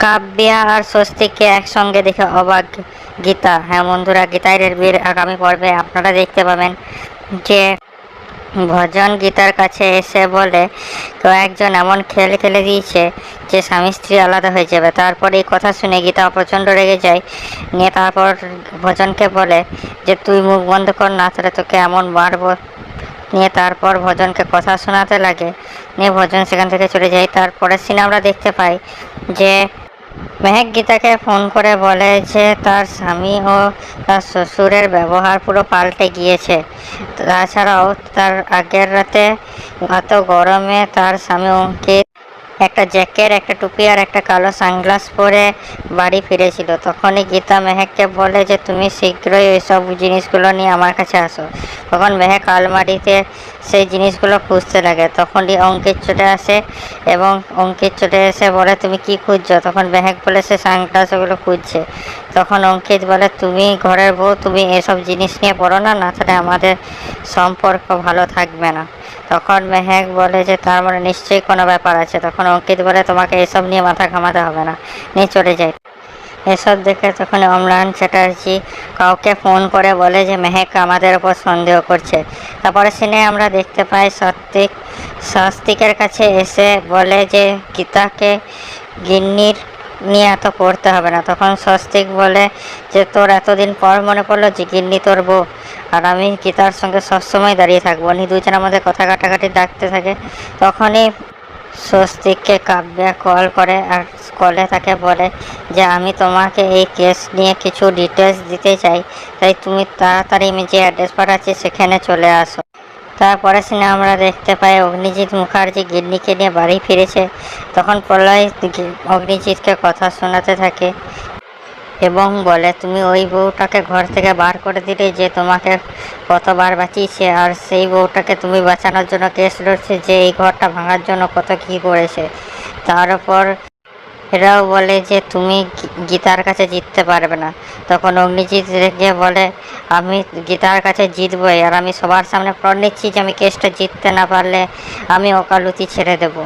কাব্যা আর স্বস্তিককে একসঙ্গে দেখে অবাক গীতা। হ্যাঁ বন্ধুরা, গীতার বিয়ের আগামী পর্বে আপনারা দেখতে পাবেন যে ভজন গীতার কাছে এসে বলে কয়েকজন এমন খেল খেলে দিয়েছে যে স্বামী স্ত্রী আলাদা হয়ে যাবে। তারপর এই কথা শুনে গীতা প্রচণ্ড রেগে যায়। নিয়ে তারপর ভজনকে বলে যে তুই মুখ বন্ধ কর, না তাহলে তোকে এমন মারবো। নিয়ে তারপর ভজনকে কথা শোনাতে লাগে। নিয়ে ভজন সেখান থেকে চলে যায়। তারপরের সিনে আমরা দেখতে পাই যে মেহেক গীতাকে ফোন করে বলে যে তার স্বামী ও তার শ্বশুরের ব্যবহার পুরো পাল্টে গিয়েছে। তাছাড়াও তার আগের রাতে এত গরমে তার স্বামী অঙ্কিত একটা জ্যাকেট, একটা টুপি আর একটা কালো সানগ্লাস পরে বাড়ি ফিরেছিল। তখনই গীতা মেহেককে বলে যে তুমি শীঘ্রই ওইসব জিনিসগুলো নিয়ে আমার কাছে আসো। তখন মেহেক আলমারিতে সেই জিনিসগুলো খুঁজতে লাগে। তখনই অঙ্কিত চলে আসে এবং অঙ্কিত চলে এসে বলে তুমি কি খুঁজছো? তখন মেহেক বলে সে সানগ্লাস ওগুলো খুঁজছে। তখন অঙ্কিত বলে তুমি ঘরের বউ, তুমি এসব জিনিস নিয়ে পড়ো না, না তাহলে আমাদের সম্পর্ক ভালো থাকবে না। তখন মেহেক বলে যে তার মানে নিশ্চয়ই কোনো ব্যাপার আছে। তখন অঙ্কিত বলে তোমাকে এসব নিয়ে মাথা ঘামাতে হবে না, নিয়ে চলে যায়। এসব দেখে তখন অম্লান চ্যাটার্জি কাউকে ফোন করে বলে যে মেহেক আমাদের ওপর সন্দেহ করছে। তারপরে সিনে আমরা দেখতে পাই স্বস্তিকের কাছে এসে বলে যে গীতাকে গিন্নির নিয়ে এত পড়তে হবে না। তখন স্বস্তিক বলে যে তোর এতদিন পর মনে পড়লো যে গিন্নি তোর বউ, আর আমি গীতার সঙ্গে সবসময় দাঁড়িয়ে থাকবো। উনি দুজনের মধ্যে কথা কাটাকাটি ডাকতে থাকে। তখনই স্বস্তিককে কাব্যা কল করে আর কলে তাকে বলে যে আমি তোমাকে এই কেস নিয়ে কিছু ডিটেলস দিতে চাই, তাই তুমি তাড়াতাড়ি আমি যে অ্যাড্রেস পাঠাচ্ছি সেখানে চলে আসো। তারপরে সিনে আমরা দেখতে পাই অগ্নিজিৎ মুখার্জি গিন্নিকে নিয়ে বাড়ি ফিরেছে। তখন প্রলয় অগ্নিজিৎকে কথা শোনাতে থাকে এবং বলে তুমি ওই বউটাকে ঘর থেকে বার করে দিলে যে তোমাকে কতবার বাঁচিয়েছে, আর সেই বউটাকে তুমি বাঁচানোর জন্য কেস লড়ছে যে এই ঘরটা ভাঙার জন্য কত কী করেছে। তার উপর এরাও বলে যে তুমি গীতার কাছে জিততে পারবে না। তখন অগ্নিজিৎ রেগে বলে আমি গীতার কাছে জিতবই, আর আমি সবার সামনে প্রণ নিচ্ছি যে আমি কেসটা জিততে না পারলে আমি ওকালতি ছেড়ে দেব।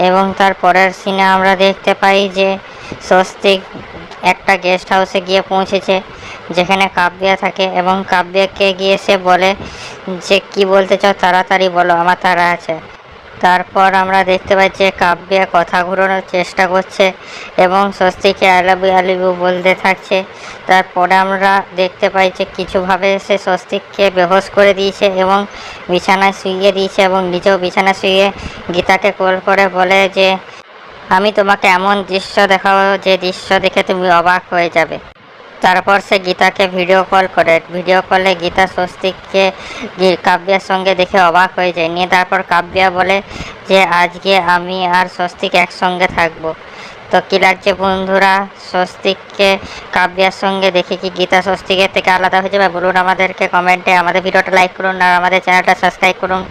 এবং তার পরের সিনে আমরা দেখতে পাই যে স্বস্তিক একটা গেস্ট হাউসে গিয়ে পৌঁছেছে যেখানে কাব্যা থাকে এবং কাব্যাকে গিয়ে সে বলে যে কি বলতে চাও তাড়াতাড়ি বলো, আমার তাড়া আছে। তারপর আমরা দেখতে পাই যে কাব্যা কথা ঘুরানোর চেষ্টা করছে এবং স্বস্তিকে আই লাভ ইউ বলতে থাকছে। তারপরে আমরা দেখতে পাই যে কিছুভাবে সে স্বস্তিককে বেহোশ করে দিয়েছে এবং বিছানায় শুইয়ে দিয়েছে এবং নিজেও বিছানায় শুয়ে গীতাকে কল করে বলে যে আমি তোমাকে এমন দৃশ্য দেখাবো যে দৃশ্য দেখে তুমি অবাক হয়ে যাবে। তারপর সে গীতাকে ভিডিও কল করে। ভিডিও কলে গীতা স্বস্তিককে কাব্যার সঙ্গে দেখে অবাক হয়ে যায়। নিয়ে তারপর কাব্যা বলে যে আজকে আমি আর স্বস্তিক একসঙ্গে থাকবো। তো কী লাগছে বন্ধুরা স্বস্তিককে কাব্যার সঙ্গে দেখে? কি গীতা স্বস্তিকের থেকে আলাদা হয়ে যাবে? বলুন আমাদেরকে কমেন্টে। আমাদের ভিডিওটা লাইক করুন আর আমাদের চ্যানেলটা সাবস্ক্রাইব করুন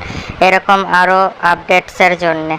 এরকম আরও আপডেটসের জন্যে।